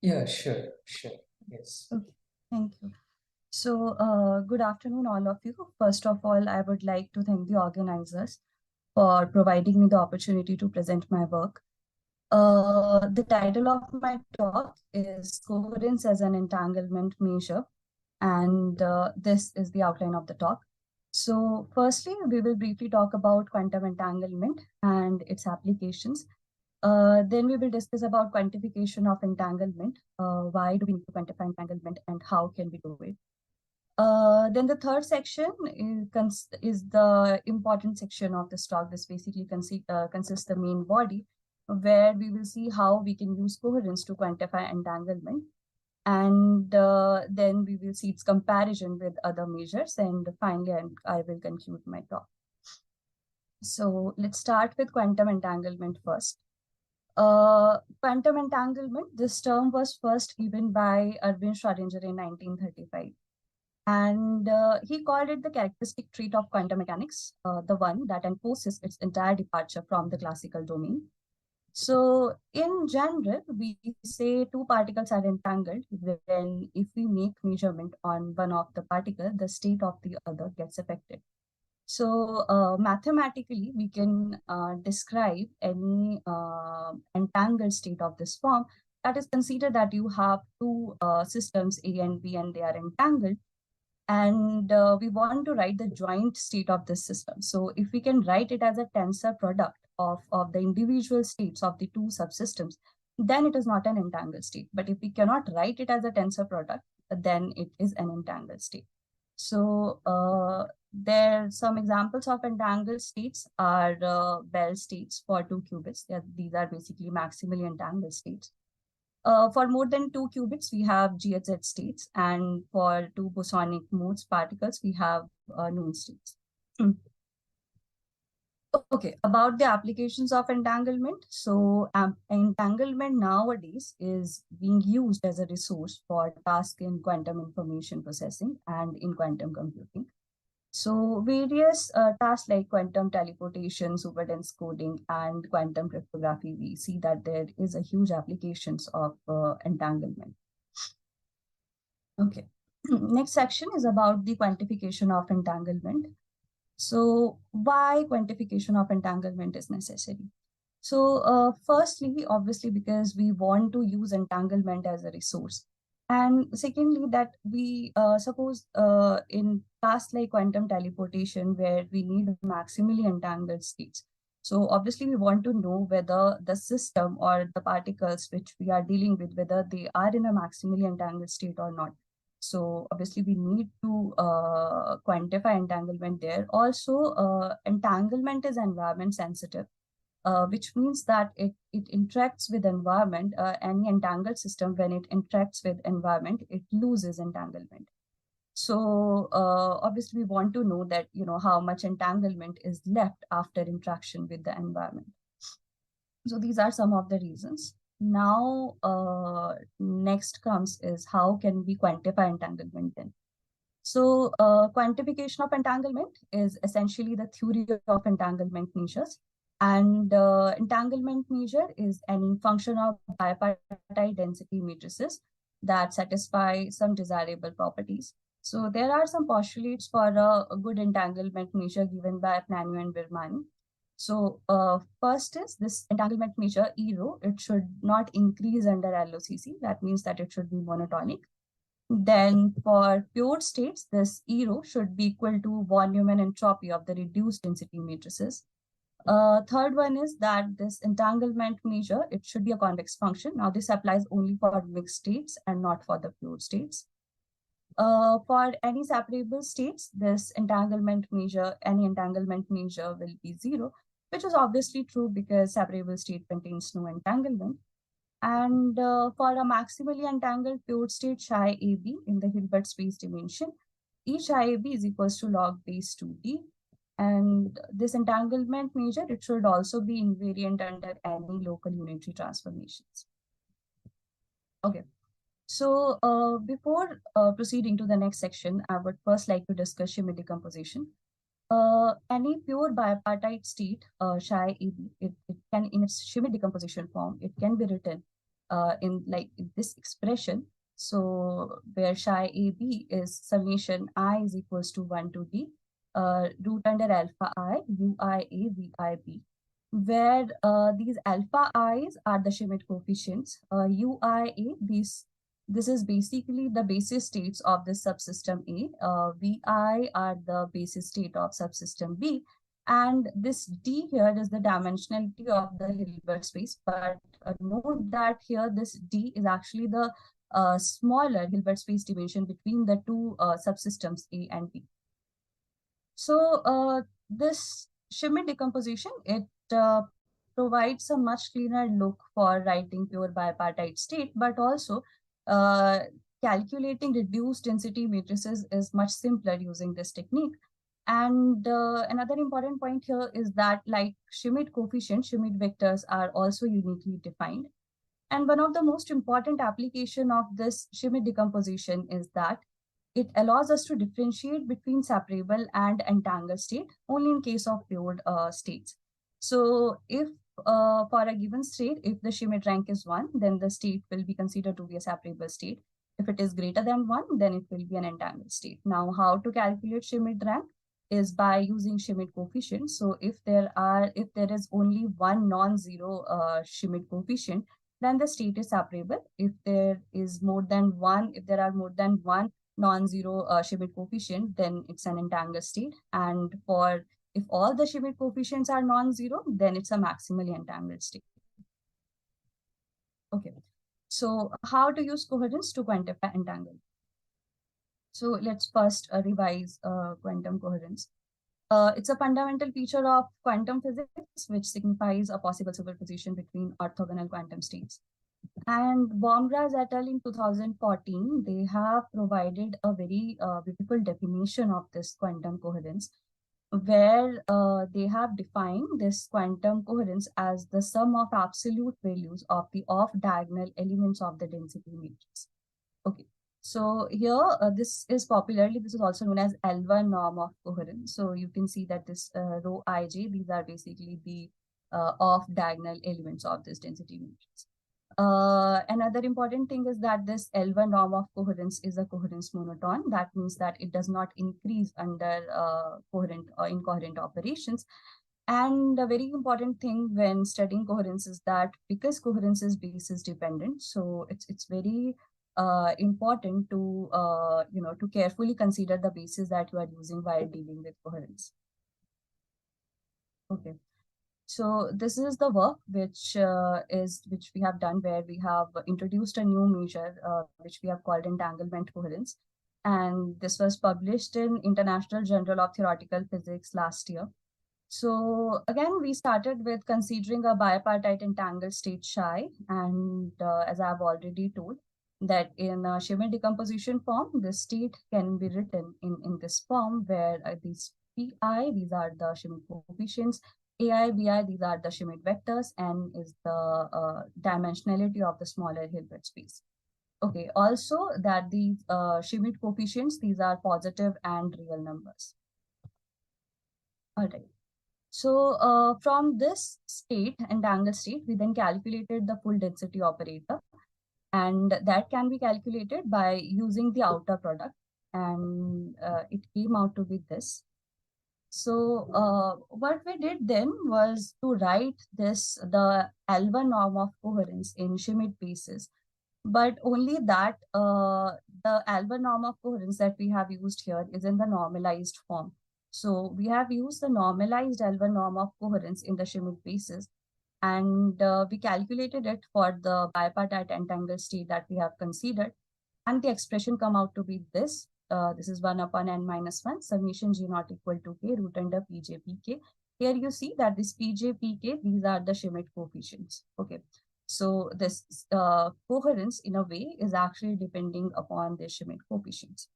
Yeah, sure. Yes. Okay, thank you. So, good afternoon, all of you. First of all, I would like to thank the organizers for providing me the opportunity to present my work. The title of my talk is Coherence as an Entanglement Measure, and this is the outline of the talk. So, firstly, we will briefly talk about quantum entanglement and its applications. Then we will discuss about quantification of entanglement. Why do we need to quantify entanglement and how can we do it? Then the third section is the important section of this talk. This basically consists the main body, where we will see how we can use coherence to quantify entanglement. And then we will see its comparison with other measures. And finally, I will conclude my talk. So let's start with quantum entanglement first. Quantum entanglement, this term was first given by Erwin Schrödinger in 1935. And he called it the characteristic trait of quantum mechanics, the one that enforces its entire departure from the classical domain. So in general, we say two particles are entangled when if we make measurement on one of the particle, the state of the other gets affected. So mathematically, we can describe any entangled state of this form. That is, consider that you have two systems A and B and they are entangled. And we want to write the joint state of this system. So if we can write it as a tensor product of the individual states of the two subsystems, then it is not an entangled state. But if we cannot write it as a tensor product, then it is an entangled state. So there some examples of entangled states are Bell states for 2 qubits. These are basically maximally entangled states. For more than 2 qubits, we have GHZ states, and for 2 bosonic modes particles, we have known states. Okay, about the applications of entanglement. So entanglement nowadays is being used as a resource for tasks in quantum information processing and in quantum computing. So various tasks like quantum teleportation, superdense coding, and quantum cryptography, we see that there is a huge applications of entanglement. Okay, next section is about the quantification of entanglement. So why quantification of entanglement is necessary? So firstly, obviously, because we want to use entanglement as a resource. And secondly, that we suppose in tasks like quantum teleportation, where we need maximally entangled states. So obviously, we want to know whether the system or the particles which we are dealing with, whether they are in a maximally entangled state or not. So obviously, we need to quantify entanglement there. Also, entanglement is environment sensitive. Which means that it interacts with environment. Any entangled system, when it interacts with environment, it loses entanglement. So obviously we want to know that, how much entanglement is left after interaction with the environment. So these are some of the reasons. Now, next comes is how can we quantify entanglement then? So quantification of entanglement is essentially the theory of entanglement measures. And entanglement measure is any function of bipartite density matrices that satisfy some desirable properties. So there are some postulates for a good entanglement measure given by Pathania and Virmani. So first is this entanglement measure, E rho, it should not increase under LOCC. That means that it should be monotonic. Then for pure states, this E rho should be equal to volume and entropy of the reduced density matrices. Third one is that this entanglement measure, it should be a convex function. Now this applies only for mixed states and not for the pure states. For any separable states, this entanglement measure, any entanglement measure will be 0, which is obviously true because separable state contains no entanglement. And for a maximally entangled pure state psi AB in the Hilbert space dimension, each psi AB is equals to log base 2D. And this entanglement measure, it should also be invariant under any local unitary transformations. Okay. So before proceeding to the next section, I would first like to discuss Schmidt decomposition. Any pure bipartite state, psi AB, it can, in its Schmidt decomposition form, it can be written in this expression. So where psi AB is summation I is equals to 1 to D, root under alpha I, UIA, VIB, where these alpha i's are the Schmidt coefficients, UIA, this is basically the basis states of the subsystem A, VI are the basis state of subsystem B, and this D here is the dimensionality of the Hilbert space. But note that here this D is actually the smaller Hilbert space dimension between the two subsystems A and B. So this Schmidt decomposition, it provides a much cleaner look for writing pure bipartite state, but also calculating reduced density matrices is much simpler using this technique. And another important point here is that like Schmidt coefficient, Schmidt vectors are also uniquely defined. And one of the most important application of this Schmidt decomposition is that it allows us to differentiate between separable and entangled state only in case of pure states. So if for a given state, if the Schmidt rank is 1, then the state will be considered to be a separable state. If it is greater than 1, then it will be an entangled state. Now, how to calculate Schmidt rank is by using Schmidt coefficient. So if there is only one non-zero Schmidt coefficient, then the state is separable. If there is more than one, if there are more than one non-zero Schmidt coefficient, then it's an entangled state. And if all the Schmidt coefficients are non-zero, then it's a maximally entangled state. Okay, so how to use coherence to quantify entanglement? So let's first revise quantum coherence. It's a fundamental feature of quantum physics, which signifies a possible superposition between orthogonal quantum states. And Baumgras et al. In 2014, they have provided a very beautiful definition of this quantum coherence, where they have defined this quantum coherence as the sum of absolute values of the off-diagonal elements of the density matrix. Okay, so here this is also known as L1 norm of coherence. So you can see that this rho ij, these are basically the off-diagonal elements of this density matrix. Another important thing is that this L1 norm of coherence is a coherence monotone. That means that it does not increase under coherent or incoherent operations. And a very important thing when studying coherence is that because coherence is basis dependent, so it's very important to to carefully consider the basis that you are using while dealing with coherence. Okay. So this is the work which we have done, where we have introduced a new measure which we have called entanglement coherence, and this was published in International Journal of Theoretical Physics last year. So again, we started with considering a bipartite entangled state psi, and as I have already told, that in a Schmidt decomposition form, the state can be written in this form, where these pi, these are the Schmidt coefficients, AI, BI, these are the Schmidt vectors, and is the dimensionality of the smaller Hilbert space. Okay, also that these Schmidt coefficients, these are positive and real numbers. All right. So from this state, entangled state, we then calculated the full density operator, and that can be calculated by using the outer product, and it came out to be this. So what we did then was to write the L1 norm of coherence in Schmidt basis, but only that the L1 norm of coherence that we have used here is in the normalized form. So we have used the normalized L1 norm of coherence in the Schmidt basis, and we calculated it for the bipartite entangled state that we have considered, and the expression come out to be this. This is 1 upon n minus 1 summation g not equal to k root under pj pk. Here you see that this pj pk, these are the Schmidt coefficients. Okay, so this coherence in a way is actually depending upon the Schmidt coefficients.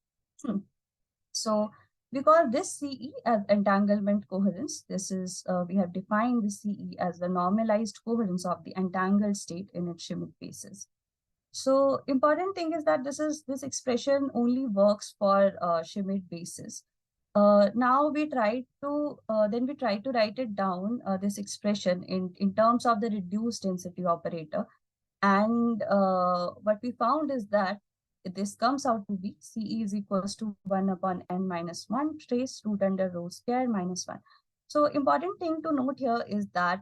So we call this CE as entanglement coherence. This is we have defined the CE as the normalized coherence of the entangled state in its Schmidt basis. So important thing is that this expression only works for Schmidt basis. Now we try to write it down, this expression in terms of the reduced density operator, And what we found is that this comes out to be CE is equals to 1 upon n minus 1 trace root under rho square minus 1. So important thing to note here is that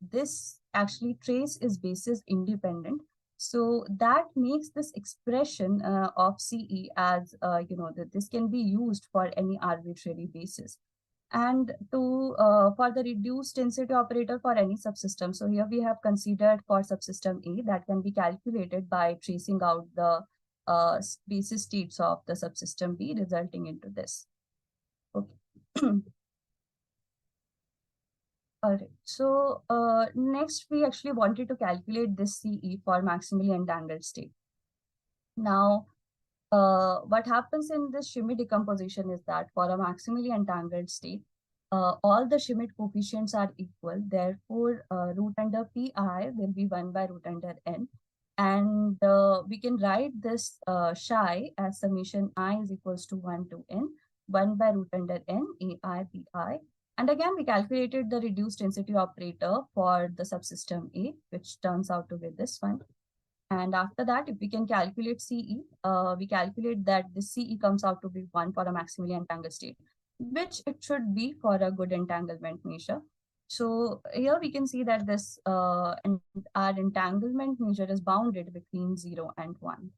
this actually trace is basis independent. So that makes this expression of CE as, that this can be used for any arbitrary basis. And to for the reduced density operator for any subsystem. So here we have considered for subsystem A that can be calculated by tracing out the basis states of the subsystem B, resulting into this. Okay. All right. So next we actually wanted to calculate this CE for maximally entangled state. Now, what happens in this Schmidt decomposition is that for a maximally entangled state, all the Schmidt coefficients are equal. Therefore, root under pi will be 1 by root under n. And we can write this psi as summation I is equals to 1 to n, 1 by root under n, ai pi. And again, we calculated the reduced density operator for the subsystem A, which turns out to be this one. And after that, if we can calculate CE, we calculate that the CE comes out to be 1 for a maximally entangled state, which it should be for a good entanglement measure. So here we can see that this our entanglement measure is bounded between 0 and 1.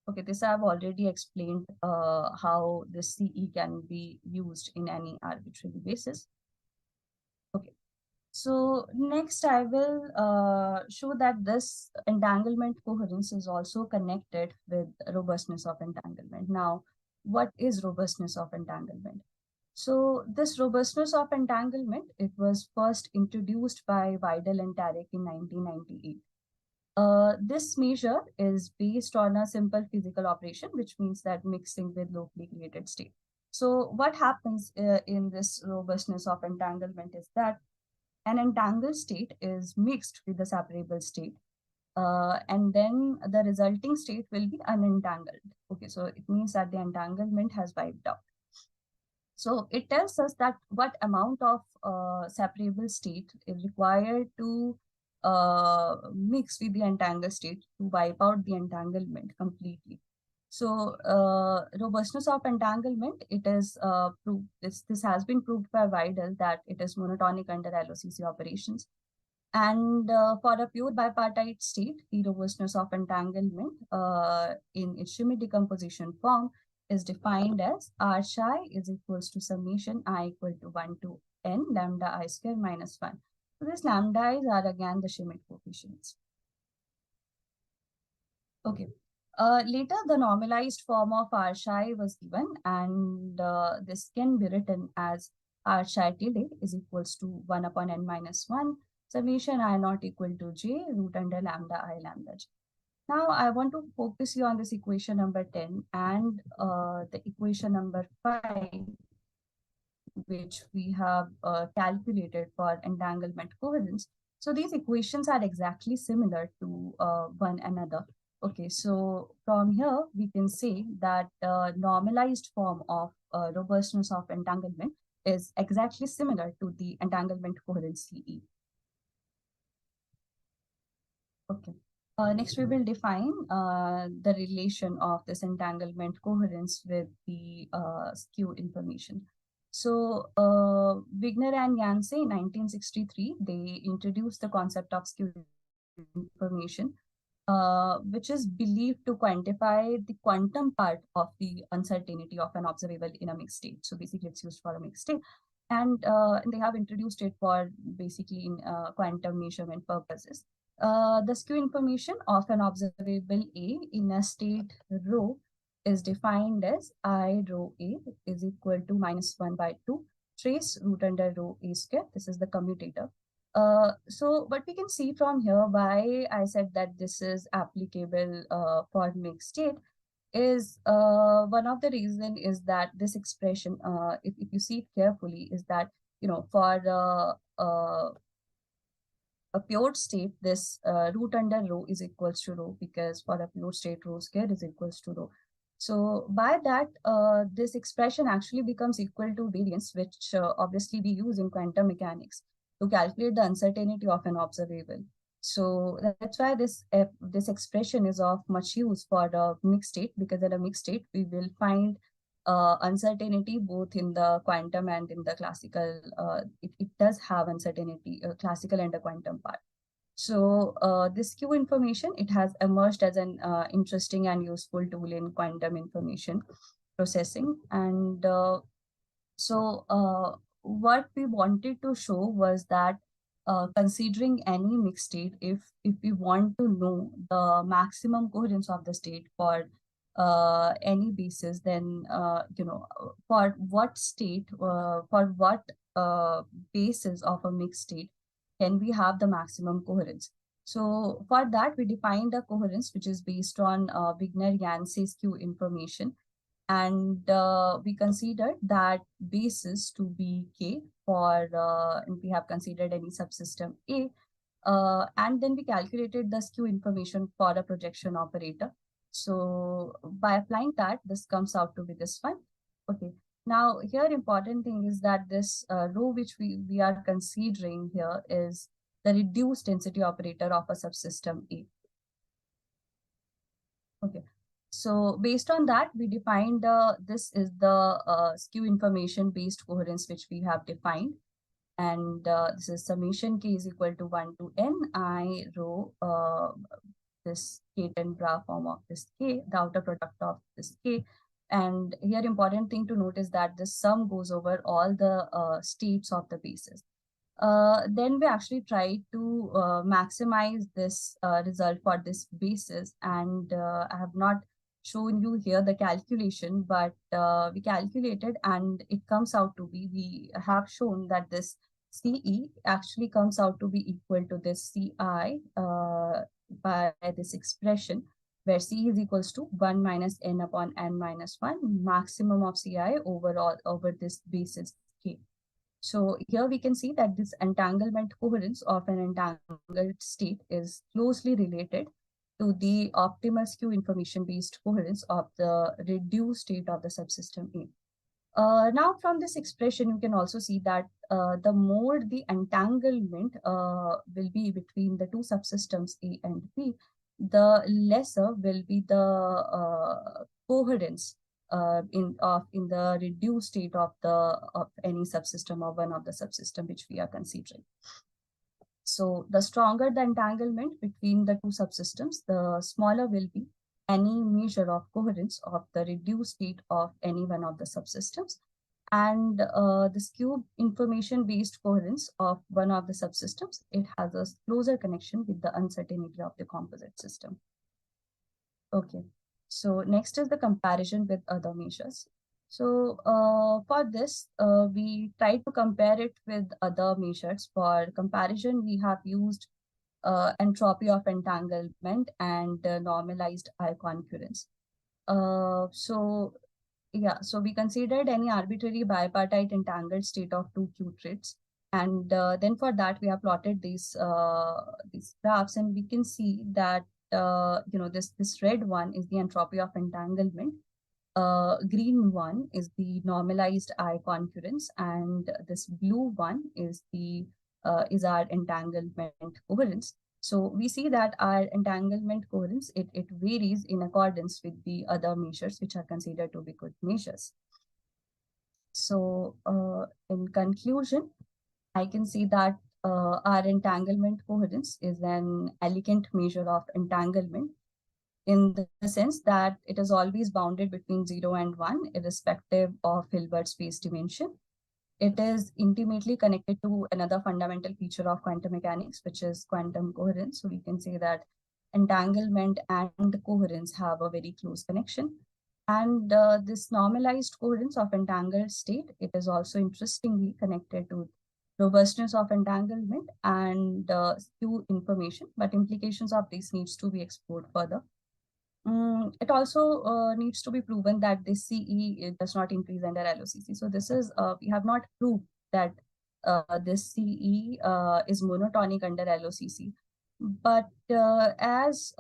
Okay, this I've already explained how the CE can be used in any arbitrary basis. Okay. So next I will show that this entanglement coherence is also connected with robustness of entanglement. Now, what is robustness of entanglement? So this robustness of entanglement, it was first introduced by Weidel and Tarek in 1998. This measure is based on a simple physical operation, which means that mixing with locally created state. So what happens in this robustness of entanglement is that an entangled state is mixed with the separable state. And then the resulting state will be unentangled. Okay, so it means that the entanglement has wiped out. So it tells us that what amount of separable state is required to mix with the entangled state to wipe out the entanglement completely. So robustness of entanglement, it is proved, this has been proved by Weidel that it is monotonic under LOCC operations. And for a pure bipartite state, the robustness of entanglement in its Schmidt decomposition form is defined as R psi is equals to summation I equal to 1 to n lambda I square minus 1. So these lambdas are again the Schmidt coefficients. Okay. Later, the normalized form of R psi was given, and this can be written as R psi tilde is equals to 1 upon n minus 1 summation I not equal to j root under lambda I lambda j. Now, I want to focus you on this equation number 10 and the equation number 5, which we have calculated for entanglement coherence. So these equations are exactly similar to one another. Okay, so from here, we can say that the normalized form of robustness of entanglement is exactly similar to the entanglement coherence CE. Okay. Next, we will define the relation of this entanglement coherence with the skew information. So Wigner and Yanase in 1963, they introduced the concept of skew information, which is believed to quantify the quantum part of the uncertainty of an observable in a mixed state. So basically, it's used for a mixed state. And they have introduced it for basically in quantum measurement purposes. The skew information of an observable A in a state rho is defined as I rho A is equal to minus 1 by 2 trace root under rho A square. This is the commutator. So what we can see from here, why I said that this is applicable for mixed state is one of the reason is that this expression, if you see it carefully, is that, for a pure state, this root under rho is equals to rho, because for a pure state, rho square is equals to rho. So by that, this expression actually becomes equal to variance, which obviously we use in quantum mechanics to calculate the uncertainty of an observable. So that's why this expression is of much use for a mixed state, because in a mixed state we will find uncertainty both in the quantum and in the classical. It does have uncertainty, classical and the quantum part. So this Q information, it has emerged as an interesting and useful tool in quantum information processing. And what we wanted to show was that considering any mixed state, if we want to know the maximum coherence of the state for any basis, then for what state, for what basis of a mixed state can we have the maximum coherence. So for that, we defined a coherence which is based on Wigner Yanase skew information, and we considered that basis to be K for, and we have considered any subsystem A, and then we calculated the skew information for a projection operator. So by applying that, this comes out to be this one. Okay. Now here important thing is that this row which we are considering here is the reduced density operator of a subsystem A. Okay. So based on that, we defined this is the skew information based coherence which we have defined. And this is summation k is equal to 1 to n I rho this k10 bra form of this k, the outer product of this k. And here important thing to note is that the sum goes over all the states of the basis. Then we actually try to maximize this result for this basis. And I have not shown you here the calculation, but we calculated and it comes out to be, we have shown that this CE actually comes out to be equal to this CI by this expression, where C is equals to 1 minus n upon n minus 1, maximum of CI overall over this basis K. So here we can see that this entanglement coherence of an entangled state is closely related to the optimal skew information based coherence of the reduced state of the subsystem A. Now from this expression, you can also see that the more the entanglement will be between the two subsystems A and B, the lesser will be the coherence in the reduced state of any subsystem or one of the subsystem which we are considering. So the stronger the entanglement between the two subsystems, the smaller will be any measure of coherence of the reduced state of any one of the subsystems. And the skew information based coherence of one of the subsystems, it has a closer connection with the uncertainty of the composite system. Okay, so next is the comparison with other measures. So for this, we try to compare it with other measures. For comparison, we have used entropy of entanglement and normalized eye concurrence. So we considered any arbitrary bipartite entangled state of two Q traits. And then for that, we have plotted these graphs, and we can see that this red one is the entropy of entanglement. Green one is the normalized eye concurrence, and this blue one is our entanglement coherence. So we see that our entanglement coherence, it varies in accordance with the other measures which are considered to be good measures. So in conclusion, I can see that our entanglement coherence is an elegant measure of entanglement, in the sense that it is always bounded between 0 and 1, irrespective of Hilbert space dimension. It is intimately connected to another fundamental feature of quantum mechanics, which is quantum coherence. So we can say that entanglement and coherence have a very close connection. And this normalized coherence of entangled state, it is also interestingly connected to robustness of entanglement and skew information, but implications of this needs to be explored further. It also needs to be proven that this CE it does not increase under LOCC. So this is, we have not proved that this CE is monotonic under LOCC. But as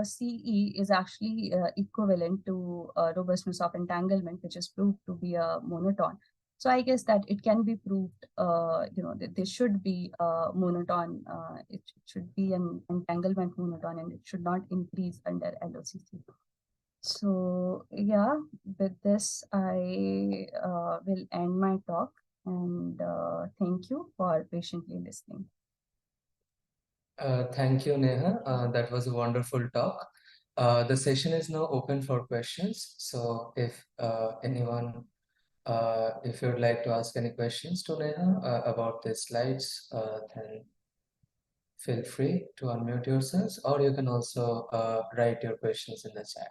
CE is actually equivalent to robustness of entanglement, which is proved to be a monotone. So I guess that it can be proved, that there should be a monotone, it should be an entanglement monotone, and it should not increase under LOCC. So yeah, with this, I will end my talk, and thank you for patiently listening. Thank you, Neha. That was a wonderful talk. The session is now open for questions. So if anyone, if you'd like to ask any questions to Neha about the slides, then feel free to unmute yourselves, or you can also write your questions in the chat.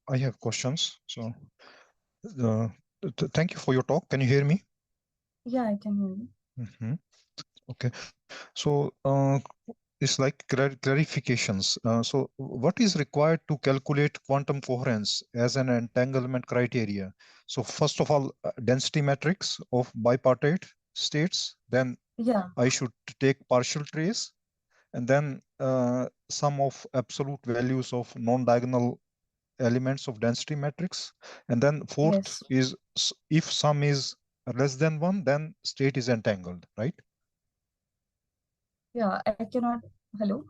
I have questions. So thank you for your talk. Can you hear me? Yeah, I can hear you. Okay. So it's like clarifications. So what is required to calculate quantum coherence as an entanglement criteria? So first of all, density matrix of bipartite states, then I should take partial trace, and then sum of absolute values of non-diagonal elements of density matrix, and then fourth is if sum is less than 1, then state is entangled, right? Yeah, I cannot. Hello?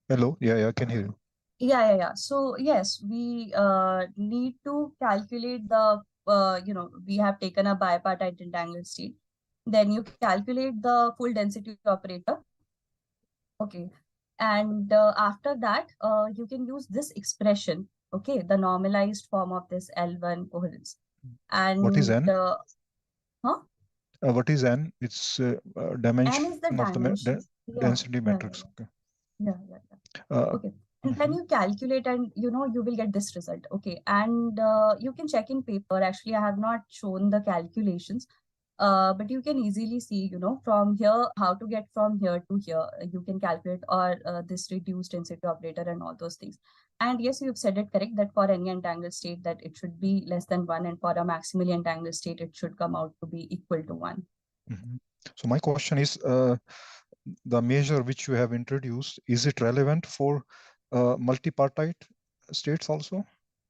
Hello? Yeah, I can hear you. Yeah. So yes, we need to calculate the, we have taken a bipartite entangled state. Then you calculate the full density operator. Okay. And after that, you can use this expression, okay, the normalized form of this L1 coherence. And what is N? What is N? It's dimension N is the of dimension. the density matrix. Okay. Yeah. Okay. And then you calculate, and you will get this result. Okay. And you can check in paper. Actually, I have not shown the calculations, but you can easily see, from here, how to get from here to here. You can calculate, or this reduced density operator and all those things. And yes, you've said it correct that for any entangled state that it should be less than 1, and for a maximally entangled state, it should come out to be equal to 1. So my question is, the measure which you have introduced, is it relevant for multipartite states also,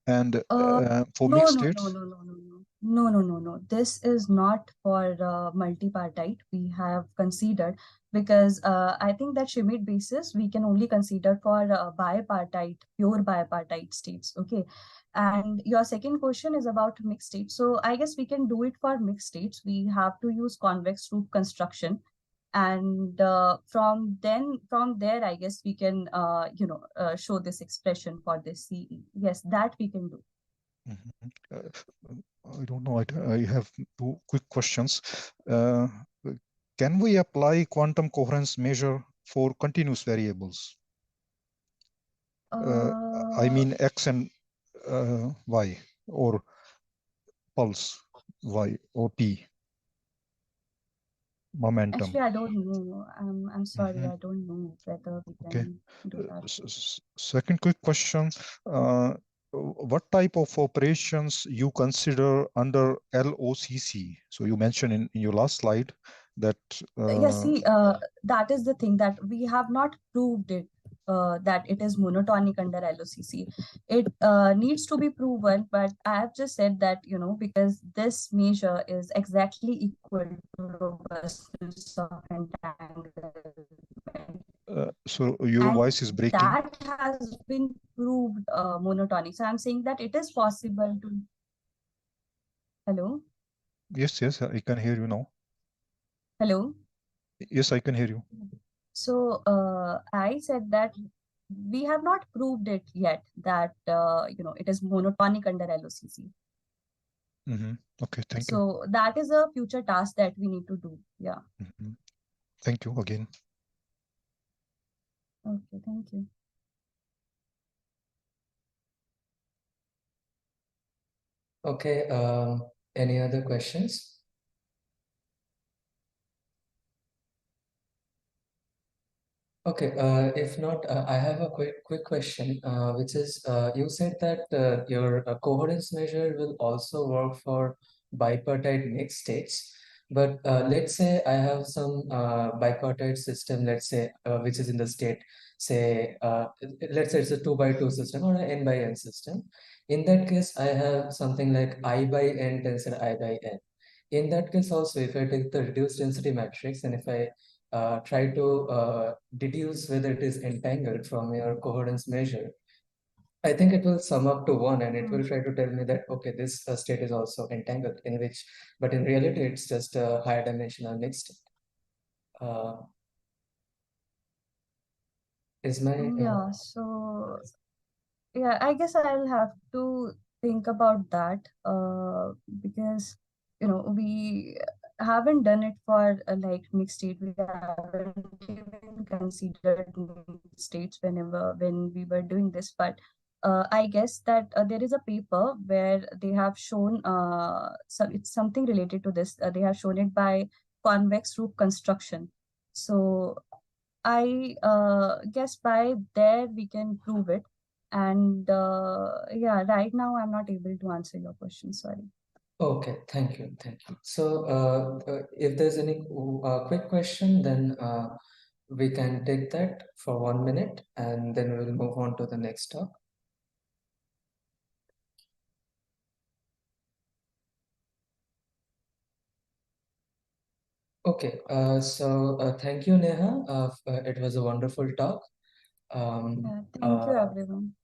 and for mixed states? No. This is not for multipartite. We have considered, because I think that Schmidt basis we can only consider for bipartite, pure bipartite states. Okay. And your second question is about mixed states. So I guess we can do it for mixed states. We have to use convex loop construction. And from there, I guess we can, show this expression for this CE. Yes, that we can do. I don't know. I have two quick questions. Can we apply quantum coherence measure for continuous variables? I mean X and Y, or pulse Y or P. Momentum. Actually, I don't know. I'm sorry, I don't know whether we can do that. Second quick question. What type of operations you consider under LOCC? So you mentioned in your last slide that... that is the thing, that we have not proved it, that it is monotonic under LOCC. It needs to be proven, but I have just said that, because this measure is exactly equal to robustness of entanglement. So your voice is breaking. That has been proved monotonic. So I'm saying that it is possible to... Hello? Yes, I can hear you now. Hello? Yes, I can hear you. So I said that we have not proved it yet, that it is monotonic under LOCC. Okay, thank you. So that is a future task that we need to do. Yeah. Thank you again. Okay, thank you. Okay, any other questions? Okay, if not, I have a quick question, which is, you said that your coherence measure will also work for bipartite mixed states. But let's say I have some bipartite system, let's say, which is in the state, say, let's say it's a 2 by 2 system or an n by n system. In that case, I have something like I by n tensor I by n. In that case also, if I take the reduced density matrix and if I try to deduce whether it is entangled from your coherence measure, I think it will sum up to one and it will try to tell me that, okay, this state is also entangled, in which, but in reality, it's just a higher dimensional mixed state. Is my Yeah, so yeah, I guess I'll have to think about that because we haven't done it for like mixed state. We haven't even considered mixed states when we were doing this. But I guess that there is a paper where they have shown it's something related to this. They have shown it by convex roof construction. So I guess by there we can prove it. And yeah, right now I'm not able to answer your question. Sorry. Okay, thank you, thank you. So if there's any quick question, then we can take that for 1 minute and then we'll move on to the next talk. Okay, so thank you, Neha. It was a wonderful talk. Yeah, thank you, everyone.